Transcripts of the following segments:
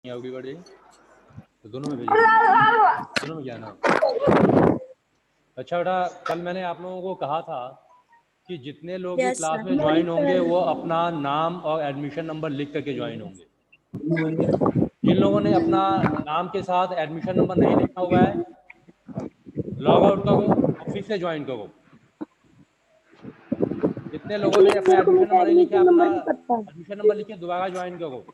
Everybody तो दोनों में भेजिए, दोनों में क्या ना। अच्छा बेटा, कल मैंने आप लोगों को कहा था कि जितने लोग भी क्लास में ज्वाइन होंगे वो अपना नाम और एडमिशन नंबर लिख करके ज्वाइन होंगे। जिन लोगों ने अपना नाम के साथ एडमिशन नंबर नहीं लिखा हुआ है, लॉग आउट करो और फिर से ज्वाइन करो। जितने लोगों ने अपना एडमिशन नंबर नहीं लिखा, अपना एडमिशन नंबर लिखे दोबारा ज्वाइन करो,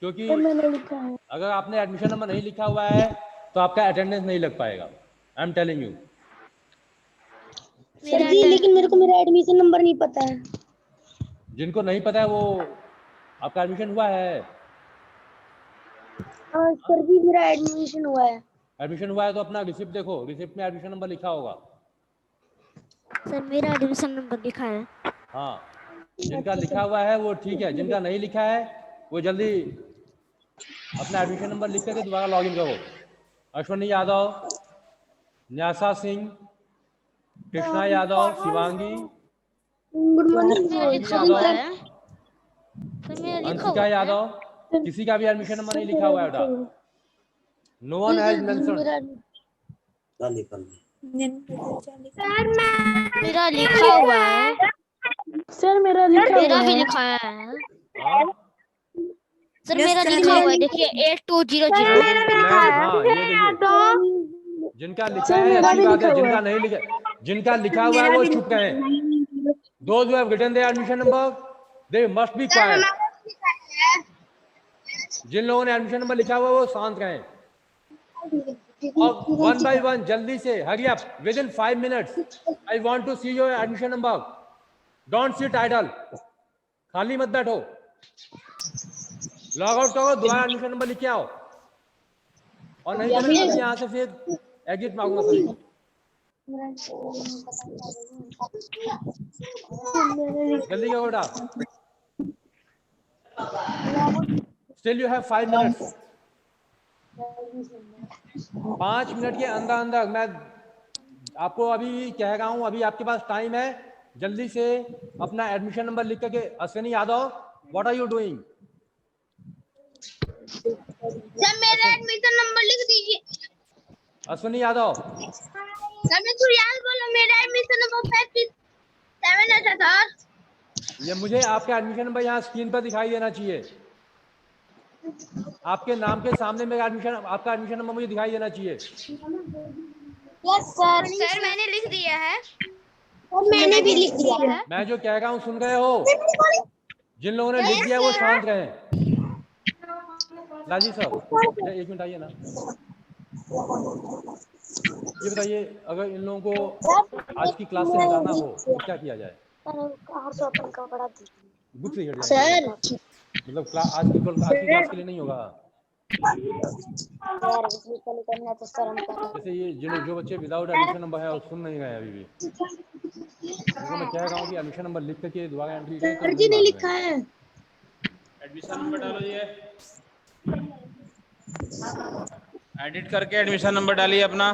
क्योंकि अगर आपने एडमिशन नंबर नहीं लिखा हुआ है तो आपका अटेंडेंस नहीं लग पाएगा। I am telling you. Sir ji, लेकिन मेरे को मेरा एडमिशन नंबर नहीं पता है। जिनको नहीं पता है वो, आपका एडमिशन हुआ है? हाँ सर जी, मेरा एडमिशन हुआ है। एडमिशन हुआ है तो अपना रिसिप्ट देखो, रिसिप्ट में एडमिशन नंबर लिखा होगा। सर मेरा एडमिशन नंबर लिखा है। हाँ, जिनका लिखा हुआ है वो ठीक है, जिनका नहीं लिखा है वो जल्दी अपना एडमिशन नंबर लिख करके दोबारा लॉगिन करो। अश्वनी यादव, न्यासा सिंह, कृष्णा यादव, शिवांगी, गुड मॉर्निंग अंशिका यादव, किसी का भी एडमिशन नंबर नहीं लिखा हुआ है बेटा। No one has mentioned. मेरा लिखा हुआ है सर, मेरा भी लिखा है सर, मेरा लिखा हुआ है, देखिए 8200। हाँ ये देखिए, जिनका लिखा है अच्छी बात है, जिनका नहीं लिखा, जिनका लिखा हुआ है वो चुप रहें। Those who have written their admission number, they must be quiet. जिन लोगों ने एडमिशन नंबर लिखा हुआ है वो शांत रहें। और वन बाय वन जल्दी से, hurry up, within 5 minutes I want to see your admission number. Don't sit idle, खाली मत बैठो, लॉग आउट करो, दोबारा एडमिशन नंबर लिख के आओ, और नहीं तो मैं यहाँ से फिर एग्जिट मांगूंगा सभी को। जल्दी करो बेटा, still you have 5 minutes। 5 minute के अंदर अंदर मैं आपको अभी कह रहा हूं, अभी आपके पास टाइम है, जल्दी से अपना एडमिशन नंबर लिख करके। Ashwini Yadav, what are you doing? Sir मेरा एडमिशन नंबर लिख दीजिए। अश्विनी यादव, सर मैं सुरयाल बोला, मेरा एडमिशन नंबर 57 है सर। ये मुझे आपका एडमिशन नंबर यहाँ स्क्रीन पर दिखाई देना चाहिए। आपके नाम के सामने मेरा एडमिशन, आपका एडमिशन नंबर मुझे दिखाई देना चाहिए। Yes sir. सर मैंने लिख दिया है। मैंने भी लिख दिया है। मैं जो कह रहा हूँ सुन रहे हो? जिन लोगों ने लिख दिया वो शांत रहें। लालजी साहब एक मिनट आइए ना, ये बताइए, अगर इन लोगों को आज की क्लास से हटाना हो तो क्या किया जाए? ग्रुप से हट जाए, मतलब आज की क्लास के लिए नहीं होगा। जैसे ये जो बच्चे विदाउट एडमिशन नंबर है और सुन नहीं रहे अभी भी, तो मैं कह रहा हूँ कि एडमिशन नंबर लिख करके दोबारा एंट्री करें। सर जी ने लिखा है। एडमिशन नंबर डालो, ये एडिट करके एडमिशन नंबर डालिए अपना।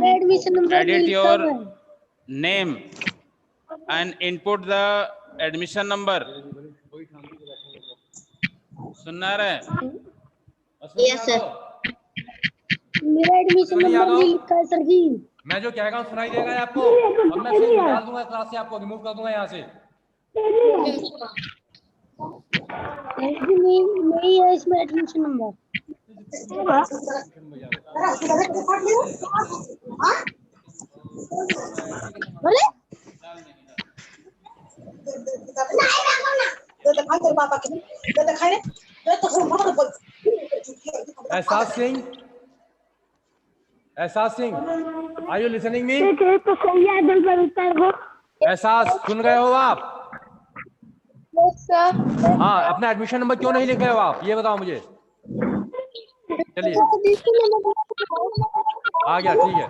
Admission number edit your name and input the admission number. सुनना रहे? Yes sir. मेरा एडमिशन नंबर नहीं लिखा है सर जी। मैं जो कह रहा हूँ सुनाई देगा आपको? अब मैं फिर निकाल दूंगा क्लास से, आपको रिमूव कर दूंगा यहाँ से। नहीं है इसमें admission number. Ehsaas Singh, Ehsaas Singh, are you listening me? Ehsaas सुन रहे हो आप? हाँ, अपना एडमिशन नंबर क्यों नहीं लिख रहे हो आप, ये बताओ मुझे। चलिए आ गया, ठीक है।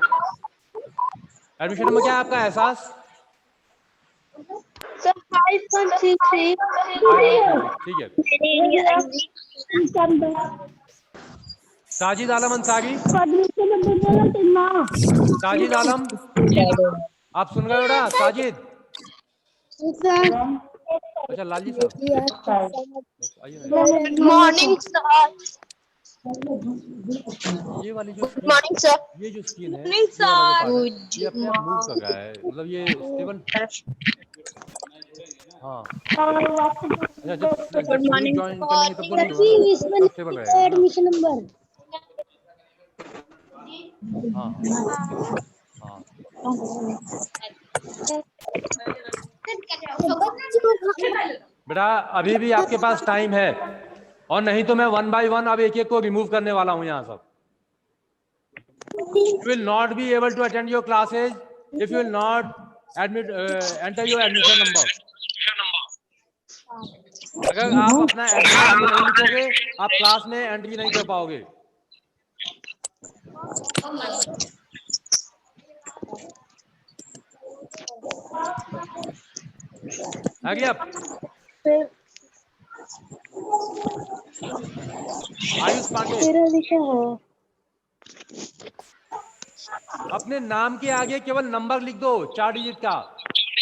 एडमिशन नंबर क्या है आपका एहसास? सर 5.33। ठीक है। साजिद आलम अंसारी, साजिद आलम, आप सुन रहे हो ना? साजिद, अच्छा लालजी साहब आइए ना। Morning sir. ये वाली जो गुड स्क्रीन, मॉर्निंग सर। ये जो स्क्रीन है मॉर्निंग ये वाला जो सर। पार्ट है ये अपने आप मूव कर रहा है, मतलब ये स्टेबल। हाँ अच्छा, जब जब स्लीप मॉर्निंग ज्वाइन कर लेंगे तब तो नहीं होगा सची ना, इसमें तब स्टेबल लिखा रहेगा है है ना। Admission number. हाँ हाँ बेटा अभी भी आपके पास टाइम है, और नहीं तो मैं 1 by 1 अब एक एक को रिमूव करने वाला हूं यहाँ सब। You will not be able to attend your classes if you will not enter your admission number. अगर आप अपना एडमिशन नंबर नहीं लिखोगे आप क्लास में एंट्री नहीं कर पाओगे। आगे आप आयुष पांडे, तेरा विषय है। अपने नाम के आगे केवल नंबर लिख दो 4 डिजिट का,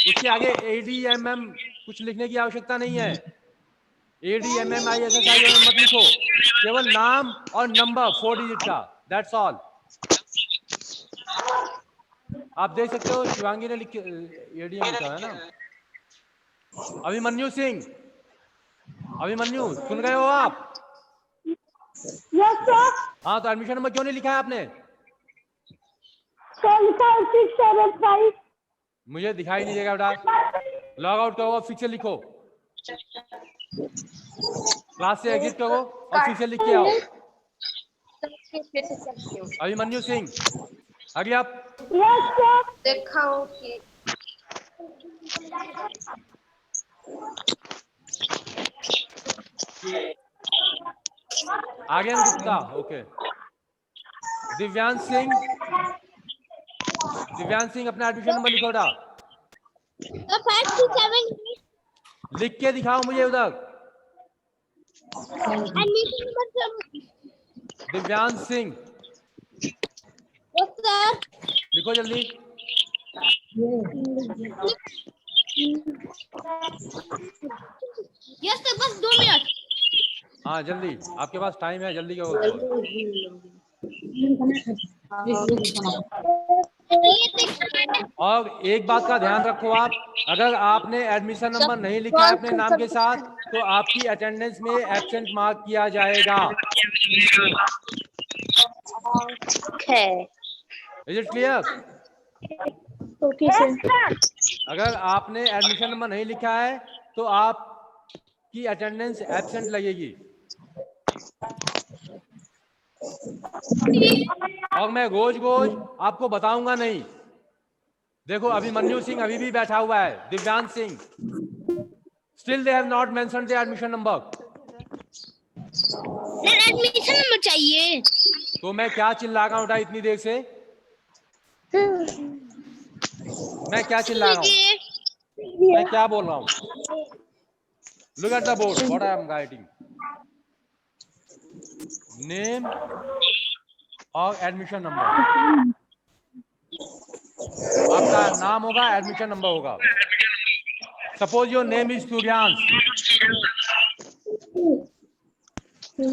उसके आगे ADMM कुछ लिखने की आवश्यकता नहीं है। ADMMISSION मत लिखो, केवल नाम और नंबर 4 डिजिट का, दैट्स ऑल। आप देख सकते हो शिवांगी ने लिख ADM लिखा है ना। अभिमन्यु सिंह, अभिमन्यु सुन गए हो आप? Yes sir. हाँ तो एडमिशन नंबर क्यों नहीं लिखा है आपने? 675। मुझे दिखाई नहीं देगा बेटा, लॉग आउट करो और फिर से लिखो, क्लास से एग्जिट करो और फिर से लिख के आओ। अभिमन्यु सिंह आगे आप। Yes sir. दिखाओ कि आर्यन गुप्ता, ओके। दिव्यांश सिंह, दिव्यांश सिंह अपना एडमिशन नंबर लिखो बेटा, तो 527 लिख के दिखाओ मुझे उधर। Admission number Divyansh Singh sir. लिखो जल्दी। यस सर, बस 2 मिनट। हाँ जल्दी, आपके पास टाइम है, जल्दी करो। और एक बात का ध्यान रखो आप, अगर आपने एडमिशन नंबर नहीं लिखा है अपने नाम के साथ तो आपकी अटेंडेंस में एब्सेंट मार्क किया जाएगा। Is it clear? Okay sir. अगर आपने एडमिशन नंबर नहीं लिखा है तो आपकी अटेंडेंस एब्सेंट लगेगी। और मैं रोज रोज आपको बताऊंगा नहीं। देखो अभिमन्यु सिंह अभी भी बैठा हुआ है, Divyansh Singh, still they have not mentioned the admission number. Admission number चाहिए तो मैं क्या चिल्ला रहा हूँ इतनी देर से? मैं क्या चिल्ला रहा हूँ? मैं क्या बोल रहा हूँ? Look at the board, what I am writing. Name और एडमिशन नंबर, आपका नाम होगा, एडमिशन नंबर होगा। Suppose your name is Suryansh,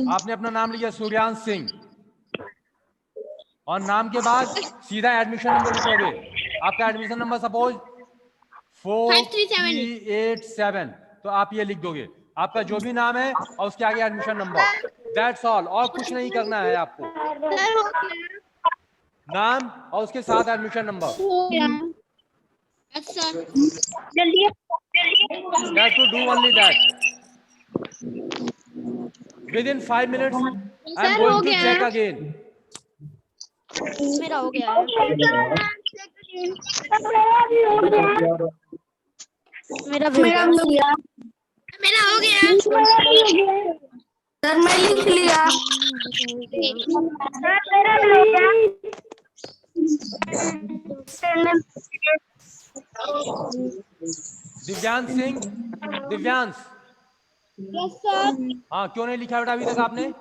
आपने अपना नाम लिया सूर्यांश सिंह, और नाम के बाद सीधा एडमिशन नंबर लिखोगे। आपका एडमिशन नंबर सपोज 4387, तो आप ये लिख दोगे, आपका जो भी नाम है और उसके आगे एडमिशन नंबर, दैट्स ऑल। और कुछ नहीं करना है आपको, नाम और उसके साथ एडमिशन नंबर। जल्दी You have to do only that. Within 5 minutes, I am going to check again. मेरा हो गया है। मेरा भी हो गया। मेरा हो गया सर, मैं लिख लिया। Divyansh Singh, Divyansh, yes sir. हाँ क्यों नहीं लिखा बेटा अभी तक आपने?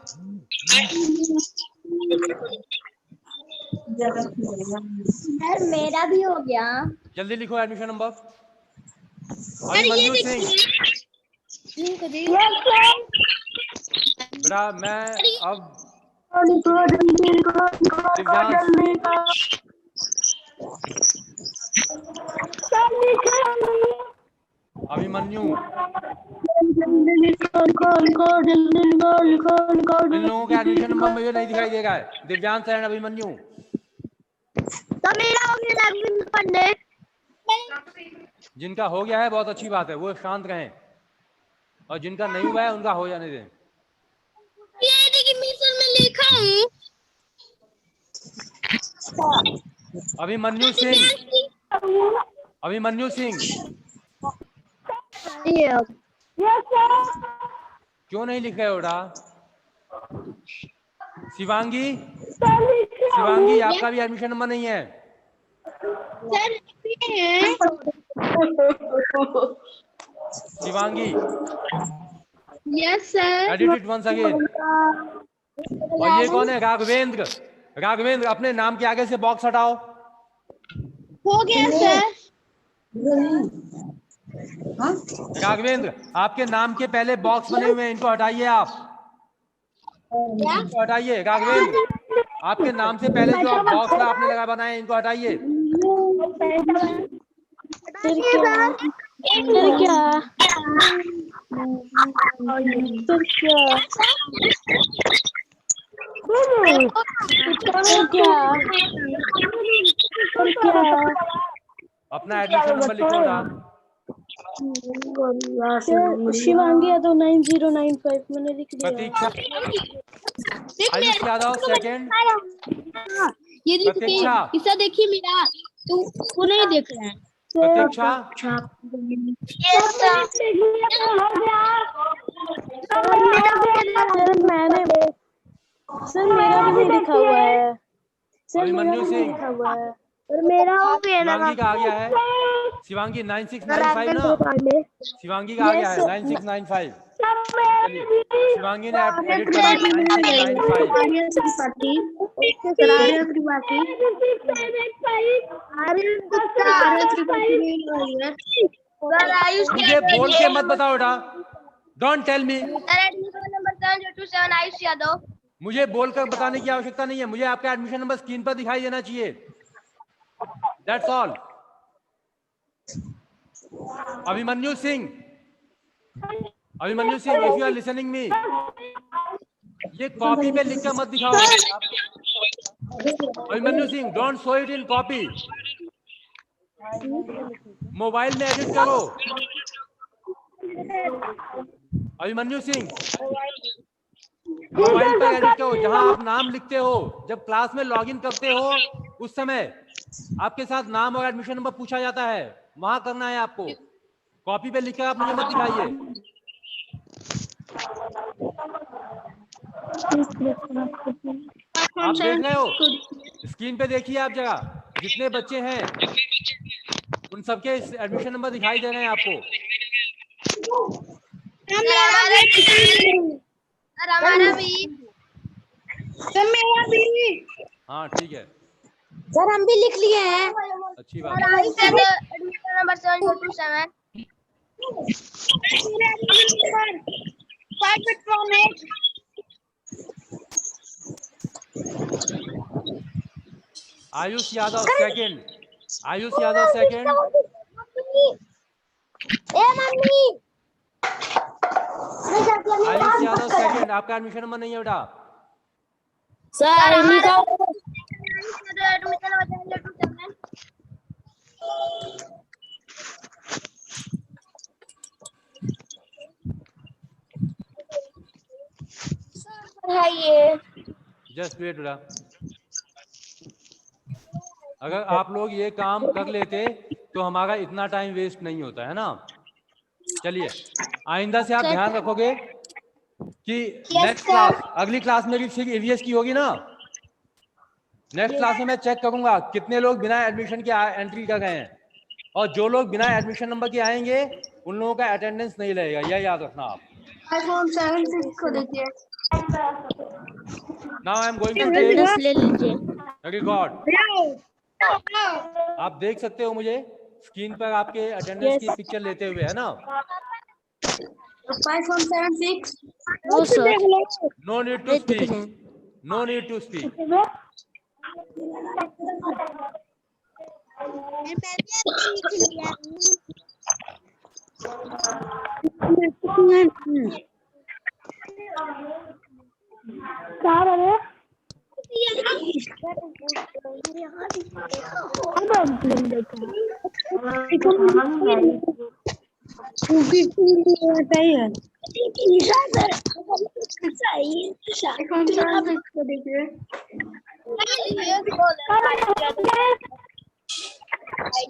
सर मेरा भी हो गया। जल्दी लिखो एडमिशन नंबर। अभिमन्यु सिंह, बेटा मैं अब अभिमन्यु, इन लोगों का एडमिशन नंबर मुझे नहीं दिखाई दे रहा है। दिव्यांश एंड अभिमन्यु, तो मेरा हो गया एडमिशन पढ़ने। जिनका हो गया है बहुत अच्छी बात है, वो शांत रहें, और जिनका नहीं हुआ है उनका हो जाने दें। ये देखिए मिशन में लिखा हूँ। अभिमन्यु सिंह, अभिमन्यु सिंह क्यों नहीं लिख रहे हो बेटा? शिवांगी, शिवांगी आपका भी एडमिशन नंबर नहीं है। सर ये Shivangi, yes sir. Edit it once again. और ये कौन है? राघवेंद्र, राघवेंद्र अपने नाम के आगे से बॉक्स हटाओ। हो गया सर। राघवेंद्र आपके नाम के पहले बॉक्स बने हुए हैं, इनको हटाइए आप, इनको हटाइए। राघवेंद्र आपके नाम से पहले जो बॉक्स आपने लगा बनाए इनको हटाइए। अपना एडमिशन नंबर लिखो बेटा। शिवांगी यादव 9095 मैंने लिख दिया। प्रतीक्षा, आयुष यादव सेकंड। ये देखिए, प्रतीक्षा, इसे देखिए मेरा, तू नहीं देख रहा है। प्रतीक्षा, यस सर। सर मेरा भी नहीं लिखा हुआ है। अभिमन्यु सिंह, और मेरा हो गया ना। शिवांगी का आ गया है। शिवांगी 9695 ना, शिवांगी का आ गया है 9695। चलिए शिवांगी ने एडिट कर दिया 9695। मुझे बोल के मत बताओ बेटा, don't tell me. Admission number 7027 Ayush Yadav. मुझे बोलकर बताने की आवश्यकता नहीं है, मुझे आपका एडमिशन नंबर स्क्रीन पर दिखाई देना चाहिए, that's all. Abhimanyu Singh, Abhimanyu Singh if you are listening me, ये कॉपी पे लिखकर मत दिखाओ। Abhimanyu Singh don't show it in copy, mobile में एडिट करो। अभिमन्यु सिंह मोबाइल पर एडिट करो, जहां आप नाम लिखते हो, जब क्लास में लॉगिन करते हो उस समय आपके साथ नाम और एडमिशन नंबर पूछा जाता है, वहां करना है आपको। कॉपी पे लिखकर आप मुझे मत दिखाइए। आप देख रहे हो, स्क्रीन पे देखिए आप, जगह जितने बच्चे हैं उन सबके एडमिशन नंबर दिखाई दे रहे हैं आपको। हमारा भी, मेरा भी। हाँ ठीक है सर हम भी लिख लिए हैं। अच्छी बात है। Admission number 7027। Ayush Yadav second, Ayush Yadav second. ए मम्मी आयुष यादव सेकंड, आपका एडमिशन नंबर नहीं है बेटा। सर लिखा एडमिशन नंबर 7027। पढ़ाइए। जस्ट वेट बेटा, अगर आप लोग ये काम कर लेते तो हमारा इतना टाइम वेस्ट नहीं होता है ना। चलिए आइंदा से आप ध्यान रखोगे कि नेक्स्ट क्लास, अगली क्लास में भी फिर ईवीएस की होगी ना। नेक्स्ट क्लास में मैं चेक करूंगा कितने लोग बिना एडमिशन के एंट्री कर गए हैं, और जो लोग बिना एडमिशन नंबर के आएंगे उन लोगों का अटेंडेंस नहीं लगेगा, यह याद रखना आप। Now I am going to take ले लीजिए। रिकॉर्ड। आप देख सकते हो मुझे स्क्रीन पर आपके अटेंडेंस की पिक्चर लेते हुए, है ना। 5.76. No sir, no need to नहीं दिख स्पीक, रहे हैं। No need to speak.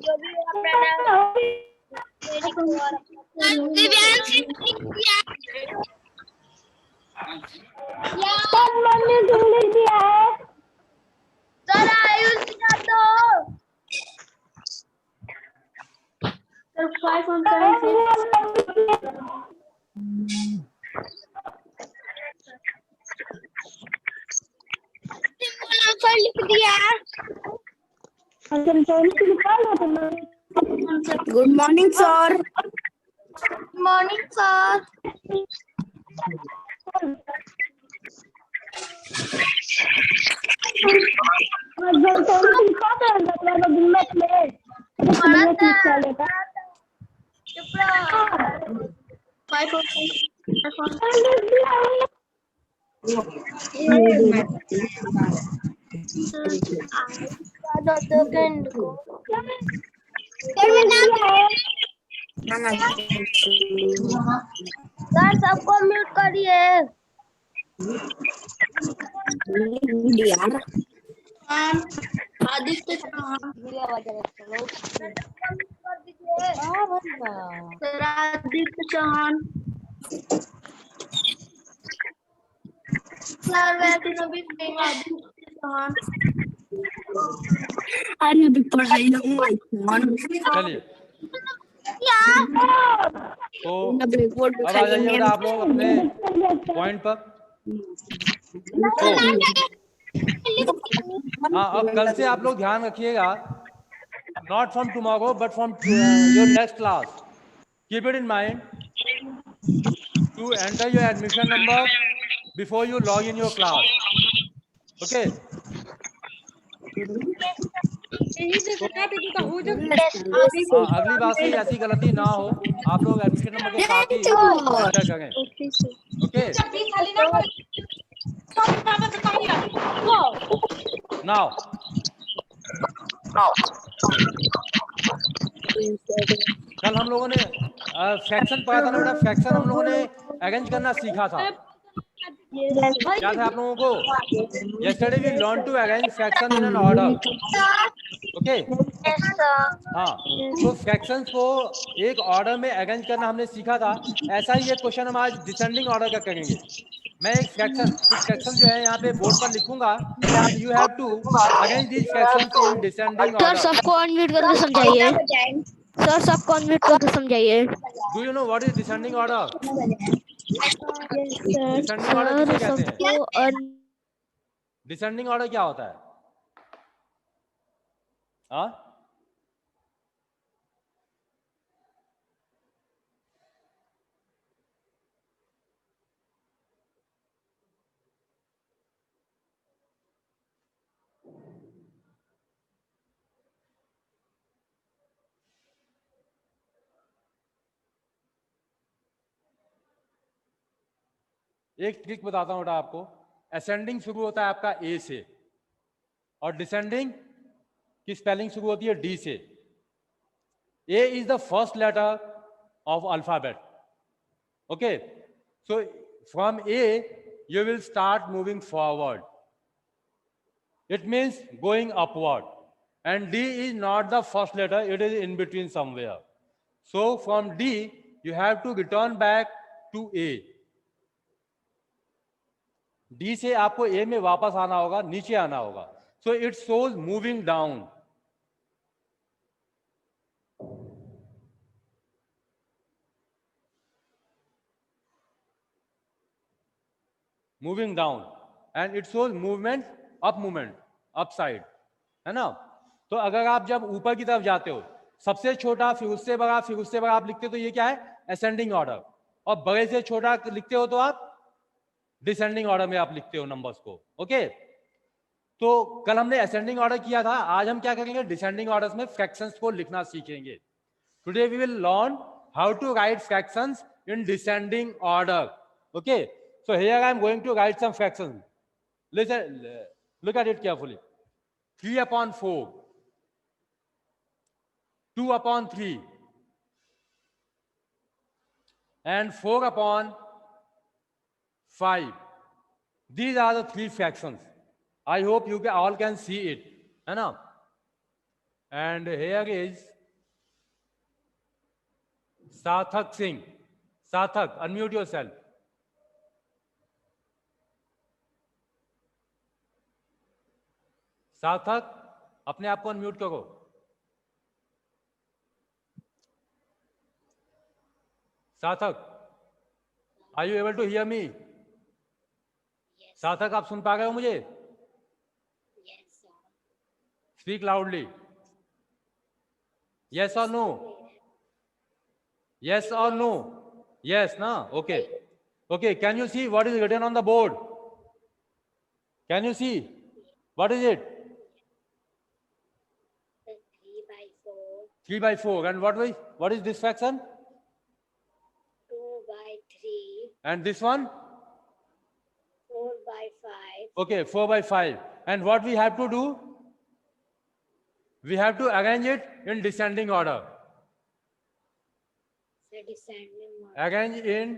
जो भी अपना नाम दिव्यांश सर आयुष का तो सर लिख दिया। Good morning, sir. Morning sir. Sir सबको म्यूट करिए। आदित्य चौहान सर आदित्य चौहान सर वैसे तो भी आदित्य चौहान। अरे अभी पढ़ाई ना चलिए, तो अब आ जाइए बेटा आप लोग अपने पॉइंट पर। तो हाँ, अब कल से आप लोग ध्यान रखिएगा, not from tomorrow but from your next class, keep it in mind to enter your admission number before you log in your class. Okay, हाँ, अगली बार से ऐसी गलती ना हो, आप लोग एडमिशन नंबर के साथ ही एंटर करें। ओके, नाउ कल हम लोगों ने फ्रैक्शन पढ़ा था ना बेटा, फ्रैक्शन हम लोगों ने अरेंज करना सीखा था। क्या था आप लोगों को? Yesterday we learn to arrange fraction in an order. Okay, हाँ, तो फ्रैक्शंस को एक ऑर्डर में अरेंज करना हमने सीखा था। ऐसा ही एक क्वेश्चन हम आज डिसेंडिंग ऑर्डर का करेंगे। मैं एक फ्रैक्शन, कुछ फ्रैक्शन जो है यहाँ पे बोर्ड पर लिखूंगा and you have to arrange these fractions in descending sir order. सबको अनम्यूट करके समझाइए। सर सबको अनम्यूट करके समझाइए। Do you know what is descending order? Descending order sir किसे कहते हैं? सबको डिसेंडिंग ऑर्डर क्या होता है? हाँ, एक ट्रिक बताता हूँ बेटा आपको। असेंडिंग शुरू होता है आपका ए से और डिसेंडिंग की स्पेलिंग शुरू होती है डी से। A is the first letter of alphabet. Okay, so from A you will start moving forward. It means going upward. And D is not the first letter, it is in between somewhere. So from D, you have to return back to A. D से आपको A में वापस आना होगा, नीचे आना होगा. So it shows moving down. Moving down. And it shows movement, upside. है ना? तो अगर आप जब ऊपर की तरफ जाते हो, सबसे छोटा फिर उससे बड़ा फिर उससे बड़ा आप लिखते हो, तो ये क्या है? Ascending order. और बड़े से छोटा लिखते हो तो आप डिसेंडिंग ऑर्डर में आप लिखते हो नंबर्स को। ओके, तो कल हमने असेंडिंग ऑर्डर किया था, आज हम क्या करेंगे, डिसेंडिंग ऑर्डर में फ्रैक्शंस को लिखना सीखेंगे। Today we will learn how to write fractions in descending order. Okay, so here I am going to write some fractions. Listen, look at it carefully. 3 upon 4, 2 upon 3, and 4 upon 5. These are the 3 fractions. I hope you all can see it, है ना? And here is Sathak Singh. Sathak, unmute yourself. सार्थक, अपने आप को unmute करो। Sarthak, are you able to hear me? Sarthak, आप सुन पा रहे हो मुझे? Speak loudly. यस और नो? यस और नो? यस ना? Okay okay, can you see what is written on the board? Can you see what is it? 3 by 4. And what is this fraction? 2 by 3. And this one? 4 by 5. Okay, 4 by 5. And what we have to do? We have to arrange it in descending order. The descending order. Arrange in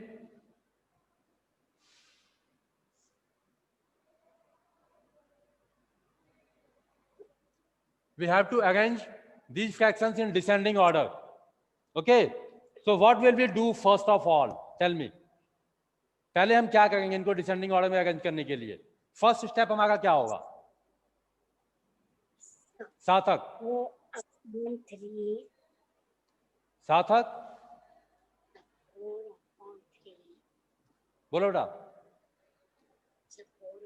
we have to arrange these fractions in descending order. Okay, so what will we do first of all? Tell me. पहले हम क्या करेंगे इनको descending order में arrange करने के लिए? First step हमारा क्या होगा? सार्थक, 4 upon 3. सार्थक 4 upon 3. बोलो बेटा। 4 upon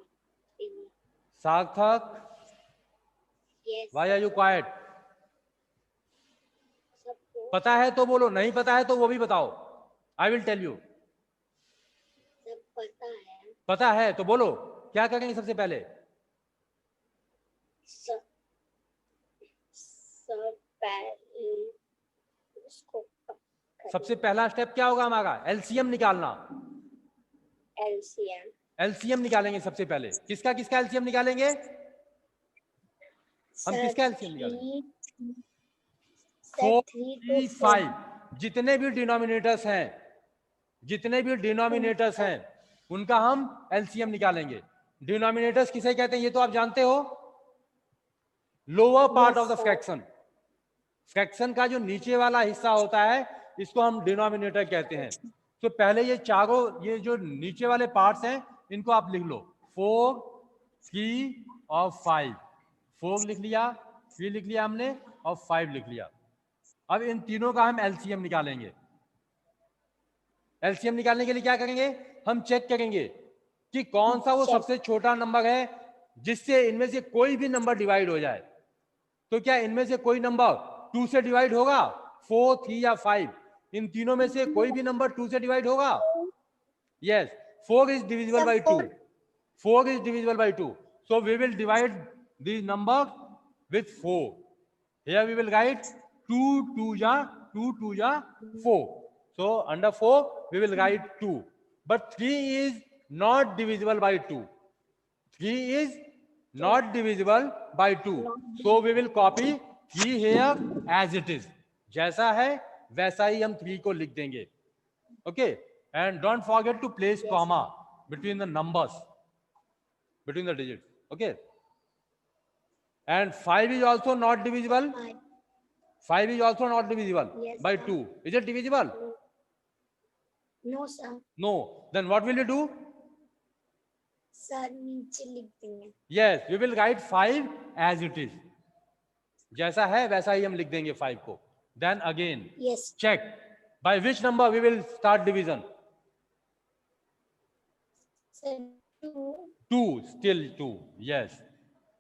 3. सार्थक, Yes. why are you quiet? सब 4. पता है तो बोलो, नहीं पता है तो वो भी बताओ। I will tell you. सब पता है. पता है तो बोलो, क्या करेंगे सबसे पहले? सब पहले उसको सबसे पहला स्टेप क्या होगा हमारा? एलसीएम निकालना। LCM. एलसीएम निकालेंगे सबसे पहले। किसका किसका एलसीएम निकालेंगे? हम किसका एलसीएम निकालेंगे? 4, 3, 5 जितने भी डिनोमिनेटर्स हैं उनका हम एलसीएम निकालेंगे। डिनोमिनेटर्स किसे कहते हैं ये तो आप जानते हो? Lower part of the fraction. Fraction का जो नीचे वाला हिस्सा होता है इसको हम डिनोमिनेटर कहते हैं। तो पहले ये जो नीचे वाले पार्ट्स हैं इनको आप लिख लो। 4, 3 और 5। 4 लिख लिया, 3 लिख लिया हमने और 5 लिख लिया। अब इन तीनों का हम एलसीएम निकालेंगे। एलसीएम निकालने के लिए क्या करेंगे? हम चेक करेंगे कि कौन सा वो सबसे छोटा नंबर है जिससे इनमें से कोई भी नंबर डिवाइड हो जाए। तो क्या इनमें से कोई नंबर 2 से डिवाइड होगा? 4, 3 या 5? इन तीनों में से कोई भी नंबर 2 से डिवाइड होगा? Yes, 4 is divisible by 2. 4 is divisible by 2. So we will divide these numbers with 4. Here we will write 2 2 ja 4. So under 4 we will write 2. But 3 is not divisible by 2. 3 is not divisible by 2. So we will copy 3 here as it is. जैसा है वैसा ही हम 3 को लिख देंगे। Okay, and don't forget to place comma between the numbers, between the digits. Okay, and 5 is also not divisible. 5 is also not divisible Yes, by sir. 2. Is it divisible? No sir. No. Then what will you do? Sir नीचे लिख देंगे. Yes, we will write 5 as it is. जैसा है वैसा ही हम लिख देंगे 5 को. Then again Yes. check by which number we will start division. Sir 2. 2, still 2. Yes.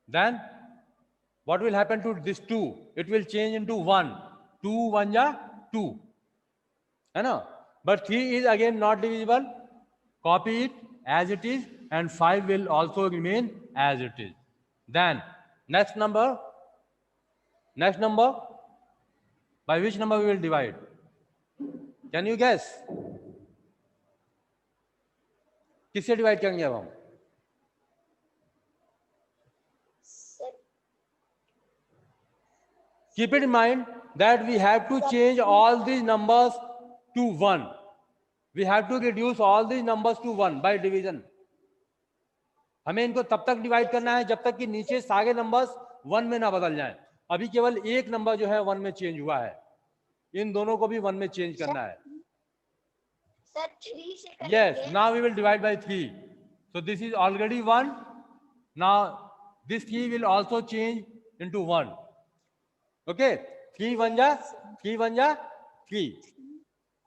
Then what will happen to this 2? It will change into 1. 2 1 ja 2. है ना? but 3 is again not divisible. Copy it as it is, and 5 will also remain as it is. Then next number, by which number we will divide? Can you guess? किससे divide करेंगे अब हम? Keep it in mind that we have to change all these numbers to 1. We have to reduce all these numbers to 1 by division. हमें इनको तब तक divide करना है जब तक कि नीचे सारे नंबर्स 1 में ना बदल जाएं. अभी केवल एक नंबर जो है 1 में चेंज हुआ है. इन दोनों को भी 1 में चेंज करना है. सर 3 से करेंगे. Yes, now we will divide by 3. So this is already 1. Now this 3 will also change into 1. Okay, 3 1 ja 3.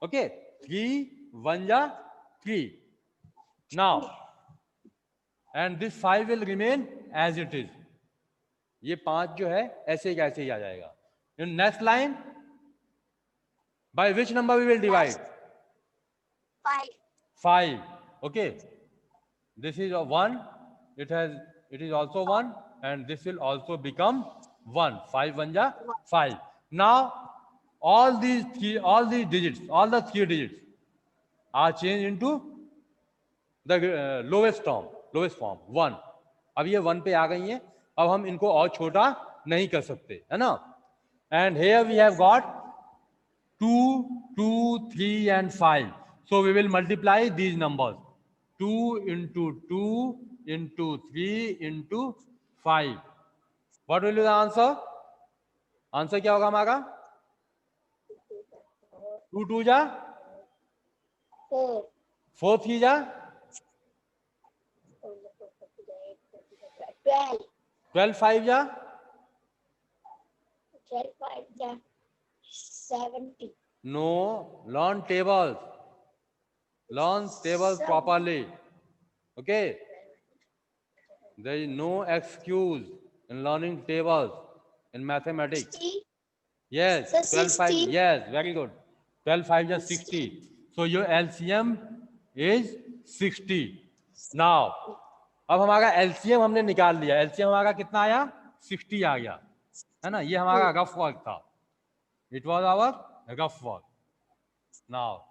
Okay, 3 1 ja 3. Now, and this 5 will remain as it is. ये 5 जो है ऐसे कैसे ही आ जाएगा. In next line, by which number we will divide? 5. Okay, this is a 1. It is also 1, and this will also become 1. 5 1 ja 5. Now all the three digits are changed into the lowest form 1. अब ये 1 पे आ गई हैं. अब हम इनको और छोटा नहीं कर सकते, है ना. And here we have got 2, 2, 3 and 5. So we will multiply these numbers. 2 into 2 into 3 into 5. What will be the answer? Answer क्या होगा हमारा? 2 2 जा 4 3 जा 12 5 जा 70. No, learn tables properly. Okay, there is no excuse in learning tables in mathematics. 60. Yes, So 12 5. 60. Yes, very good. 12 5 is 60. So your LCM is 60. Now, अब हमारा LCM हमने निकाल लिया. LCM हमारा कितना आया? 60 आ गया, है ना. ये हमारा रफ वर्क था. It was our rough work. Now,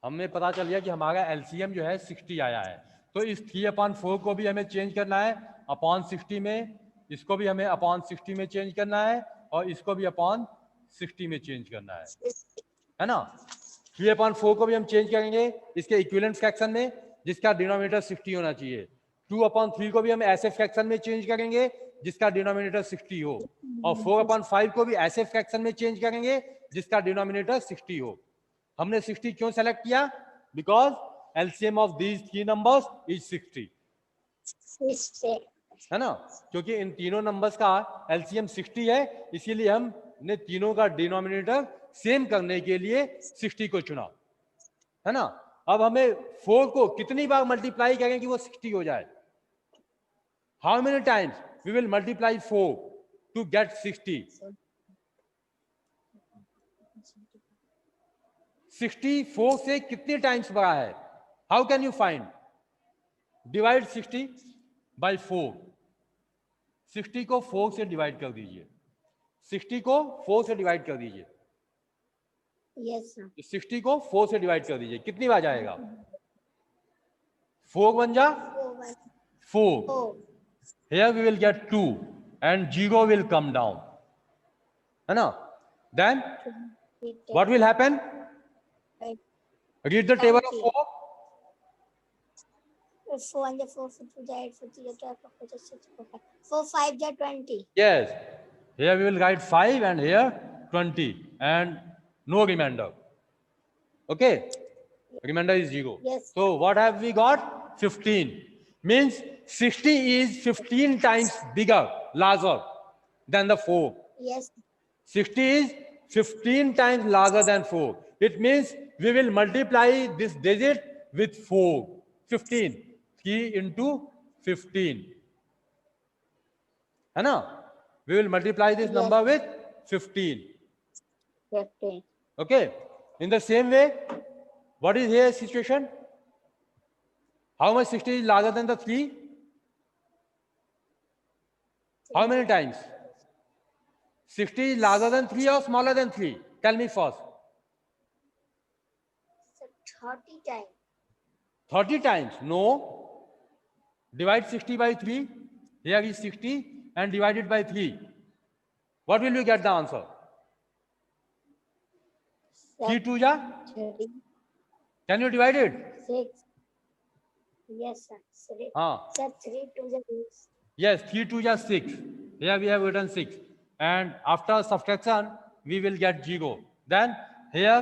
हमें पता चल गया कि हमारा LCM जो है 60 आया है. तो इस 3/4 को भी हमें चेंज करना है अपॉन 60 में. इसको भी हमें अपॉन 60 में चेंज करना है, और इसको भी अपॉन 60 में चेंज करना है ना. 3/4 को भी हम चेंज करेंगे इसके इक्विवेलेंट फ्रैक्शन में, जिसका डिनोमिनेटर 60 होना चाहिए. 2/3 को भी हम ऐसे फ्रैक्शन में चेंज करेंगे जिसका डिनोमिनेटर 60 हो, और 4/5 को भी ऐसे फ्रैक्शन में चेंज करेंगे जिसका डिनोमिनेटर 60 हो. हमने 60 क्यों सेलेक्ट किया? Because LCM of these 3 numbers is 60, है ना. क्योंकि इन तीनों नंबर्स का LCM 60 है, इसीलिए हमने तीनों का डिनोमिनेटर सेम करने के लिए 60 को चुना, है ना. अब हमें 4 को कितनी बार मल्टीप्लाई करें कि वो 60 हो जाए? How many times we will multiply 4 to get 60? 64 से कितने टाइम्स बड़ा है? How can you find? Divide 60 by 4. 60 को 4 से डिवाइड कर दीजिए. 60 को 4 से डिवाइड कर दीजिए. Yes, sir. 60 को 4 से डिवाइड कर दीजिए. कितनी बार जाएगा? 4 1 जा 4. 4. Here we will get 2 and 0 will come down, है ना. Then what will happen? Read the table of 4. 4 1 4 4 2 8 4 3 12 4 6 4 5 20. Yes, here we will write 5 and here 20 and no remainder. Okay, remainder is 0. Yes. So what have we got? 15. Means 60 is 15 times bigger, larger than the 4. Yes. 60 is 15 times larger than 4. It means we will multiply this digit with 4. 15. 3 into 15. है ना? We will multiply this number with 15. 15. Okay. In the same way, what is here situation? How much 60 is larger than the 3? How many times? 60 is larger than 3 or smaller than 3? Tell me first. Sir, 30 times. 30 times? No. Divide 60 by 3. Here is 60 and divide it by 3. What will you get the answer? 3 2 ja? 30. Can you divide it? 6. Yes, sir. Sir, Ah. sir 3 to the 6. Yes, 3 2 ja 6. Here we have written 6. And after subtraction, we will get 0. Then here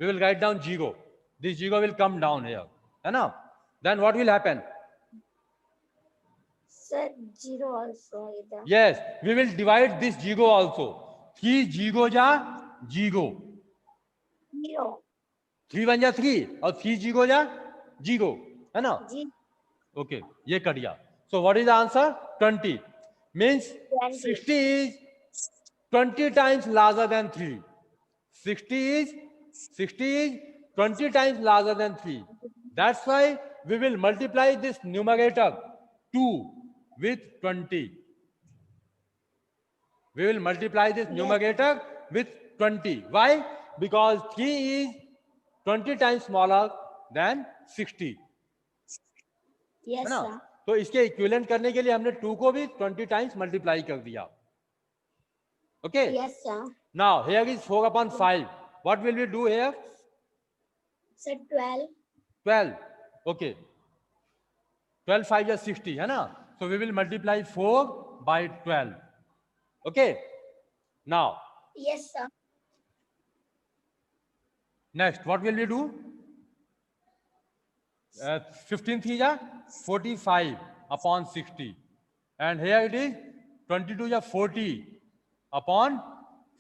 we will write down 0. This 0 will come down here. Enough? Then what will happen? Sir, 0 also. Either. Yes, we will divide this 0 also. 3 0 ja 0. 0. 3 1 ja 3 और 3 0 ja 0. है ना? G. Okay, ये cut गया. So what is the answer? 20. Means 20. 60 is 20 times larger than 3. 60 is 20 times larger than 3. That's why we will multiply this numerator 2 with 20. We will multiply this numerator with 20. Why? Because 3 is 20 times smaller than 60. Yes, है ना? sir. तो इसके equivalent करने के लिए हमने 2 को भी 20 टाइम्स मल्टीप्लाई कर दिया. Okay? Yes, sir. Now here is 4 upon 5. What will we do here? Sir, 12. 12. Okay. 12 5 is 60, है ना? So we will multiply 4 by 12. Okay? Now, Yes, sir. next, what will we do? 15 3 ja 45 upon 60. And here it is 22 ja 40 upon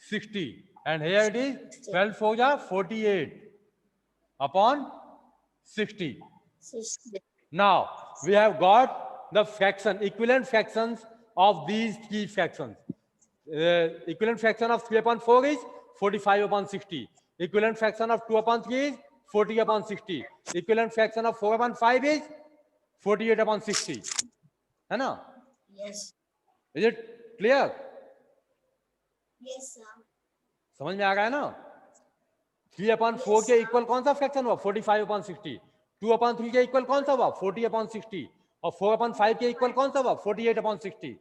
60. And here it is 12 4 ja 48 upon 60. 60. Now, we have got the fraction, equivalent fractions of these three fractions. Equivalent fraction of 3 upon 4 is 45 upon 60. Equivalent fraction of 2 upon 3 is 40 upon 60. Equivalent fraction of 4 upon 5 is 48 upon 60. है ना? Yes. Is it clear? Yes, sir. समझ में आ गया ना? 3 upon 4 के equal कौन सा fraction हुआ? 45 upon 60. 2 upon 3 के इक्वल कौन सा हुआ? 40 upon 60. और 4 upon 5 के इक्वल कौन सा हुआ? 48 upon 60.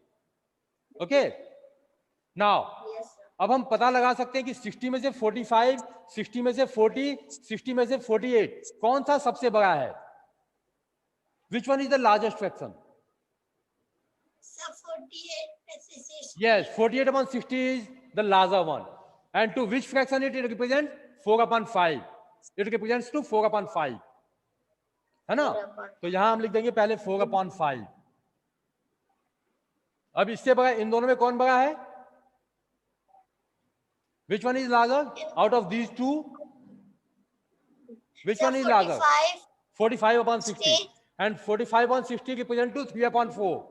Okay? Now Yes, sir. अब हम पता लगा सकते हैं कि 60 में से 45, 60 में से 40, 60 में से 48 कौन सा सबसे बड़ा है? Which one is the largest fraction? Sir, 48 plus 60. Yes, 48 upon 60 is the larger one. And to which fraction it represents? 4 upon 5. It represents to 4 upon 5. है ना? 4 upon तो यहां हम लिख देंगे पहले 4 upon 5. अब इससे बड़ा इन दोनों में कौन बड़ा है? Which one is larger out of these two? Which Sir, one is larger? 45. 45 upon 60. 60. And 45 upon 60 represent to 3 upon 4.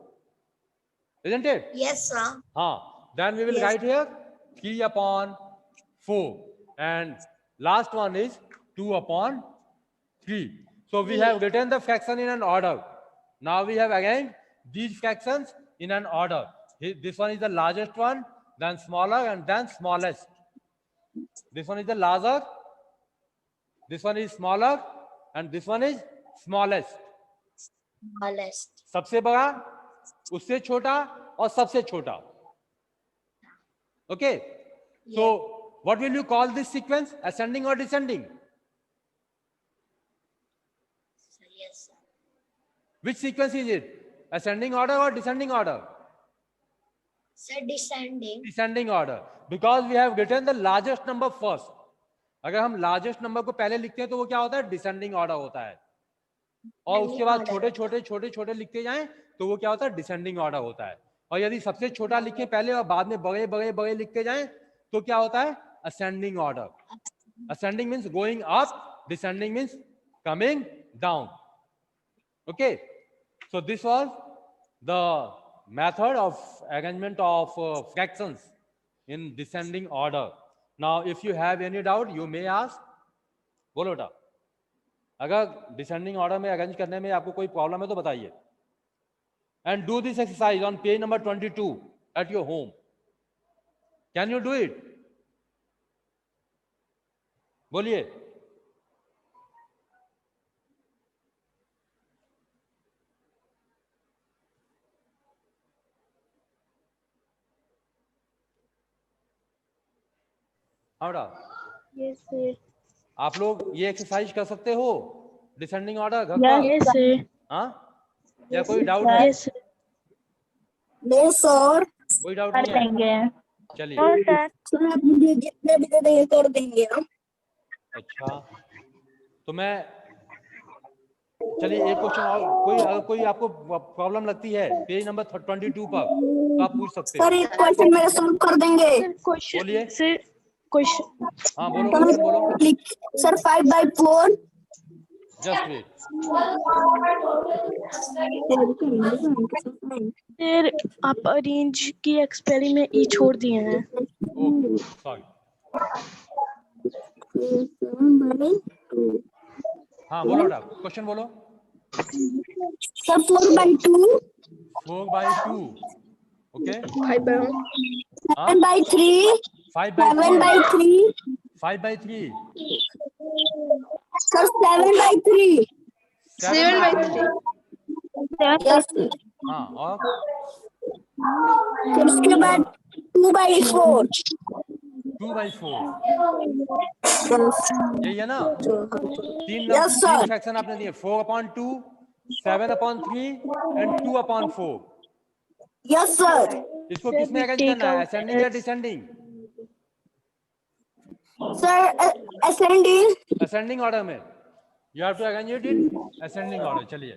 Isn't it? Yes, sir. Then we will Yes. write here 3 upon 4. And last one is 2 upon 3. So we have written the fraction in an order. Now we have again these fractions in an order. This one is the largest one, then smaller, and then smallest. This one is the larger, this one is smaller, and this one is smallest. Smallest. सबसे बड़ा, उससे छोटा और सबसे छोटा. Okay? So what will you call this sequence? Ascending or descending? Yes, sir. Which sequence is it? Ascending order or descending order? Sir, descending. Descending order. Because we have written the largest number first. अगर हम largest number को पहले लिखते हैं तो वो क्या होता है? Descending order होता है. और उसके बाद छोटे छोटे छोटे छोटे लिखते जाएं तो वो क्या होता है? Descending order होता है. और यदि सबसे छोटा लिखें पहले और बाद में बड़े बड़े बड़े लिखते जाएं तो क्या होता है? Ascending order. Ascending means going up. Descending means coming down. Okay. So this was the method of arrangement of fractions in descending order. Now if you have any doubt you may ask. बोलो बेटा, अगर descending order में arrange करने में आपको कोई problem है तो बताइए. And do this exercise on page number 22 at your home. Can you do it? बोलिए. Yes, sir. आप लोग ये एक्सरसाइज कर सकते हो डिसेंडिंग ऑर्डर घर पर? Yes, sir. हाँ, या कोई डाउट है? Yes, sir. No, sir. कोई डाउट नहीं है? देंगे. चलिए. सर आप मुझे जितने भी दे देंगे कर देंगे हम. अच्छा, तो मैं चलिए एक क्वेश्चन और, कोई अगर कोई आपको प्रॉब्लम लगती है पेज नंबर 22 पर तो आप पूछ सकते हो. सर एक क्वेश्चन मेरे सॉल्व कर देंगे. बोलिए. Sir, question. हाँ बोलो, क्वेश्चन बोलो. सर 5/4. Just wait. सर आप अरेंज की एक्सपेरी में ई छोड़ दिए हैं. Okay, sorry. हाँ बोलो बेटा, क्वेश्चन बोलो. सर 4/2. 4/2. ओके. 7/3. 7/3. 5/3. सर 7/3. 7/3. यस. हाँ, और फिर उसके बाद 2/4. 2/4. यही है ना? तीन Yes, sir. फ्रैक्शन आपने दिए, 4/2, 7/3 एंड 2/4. Yes sir. इसको किसमें अरेंज करना है, असेंडिंग या descending? Sir ascending. Ascending order में. You have to arrange it in ascending order. चलिए.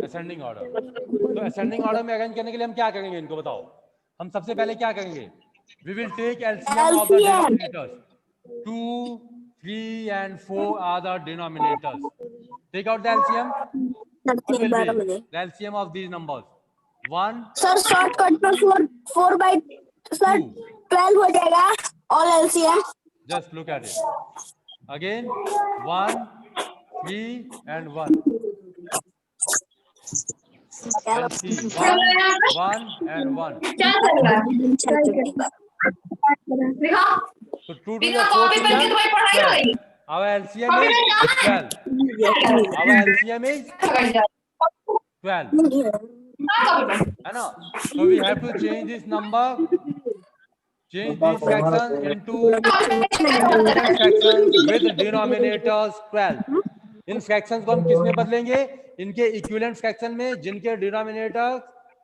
Ascending order. तो असेंडिंग ऑर्डर में अरेंज करने के लिए हम क्या करेंगे, इनको बताओ. हम सबसे पहले क्या करेंगे, we will take LCM of the denominators. 2, 3 and 4 are the denominators. Take out the LCM. What will be the LCM of these numbers? 1. Sir shortcut पर 4 by सर 12 हो जाएगा all LCM. Just look at it. Again 1, 3 and 1. And see 1 and 1. So 2 to the 4 12. Our LCM is 12. Our LCM is 12. है ना? So we have to change this number, change this fraction into fractions with denominators 12. In fractions को हम किस में बदलेंगे, इनके equivalent fraction में जिनके डिनोमिनेटर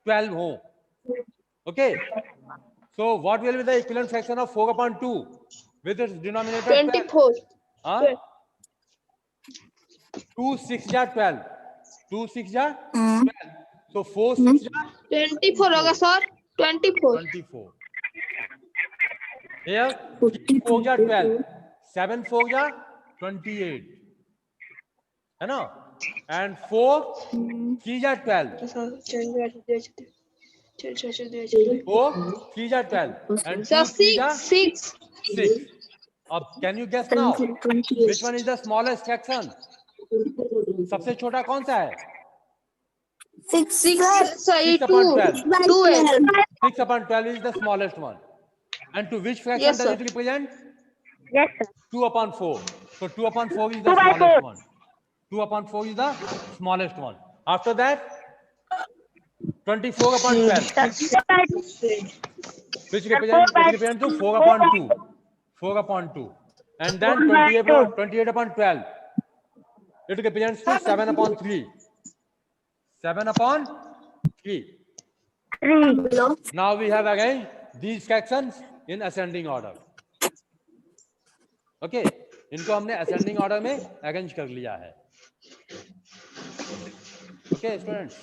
12 हो. Okay. So what will be the equivalent fraction of 4/2 with its denominator 24. हाँ? 2 6 जा 12. 2 6 जा 12. So 4 6 जा 24 होगा सर. 24. 24. Here 4 जा 12. 7 4 जा 28. है ना? And 4 3 जा 12. 4 3 जा 12. And 2 3 जा 6. 6. अब can you guess now which one is the smallest fraction? सबसे छोटा कौन सा है? 6 Sorry, 6/12. 12. 6/12 is the smallest one. And to which fraction Yes, does sir. it represent? Yes, sir. 2/4. So 2/4 is the smallest one. 2/4 is the smallest one. After that 24/12. Which represent to 4/2. 4/2. And then 28/12. It represents to 7/3. 7/3. Now we have again these fractions in ascending order. Okay, इनको हमने ascending order में arrange कर लिया है. Okay, students.